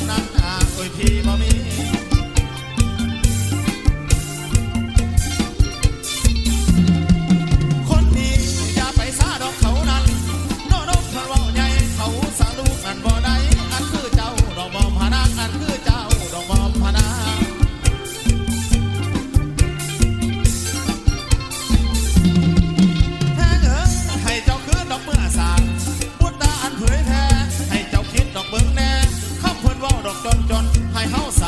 นั้นโอ้ยพี่บ่มีคนดีอย่าไปซาดอกเขานั้นโน้นกเพิ่นเว้าใหญ่เขาสาลูกนั่นบ่ได้อันคือเจ้าดอกบอมพานาอันคือเจ้าดอกบอมพานาแท้เอ๋ยให้เจ้าคืนดอกเมื่อสางพุทธาอันเผยแท้ให้เจ้าคิดดอกเบิ่งแน่คำเพิ่นเว้าดอกจนให้เฮาส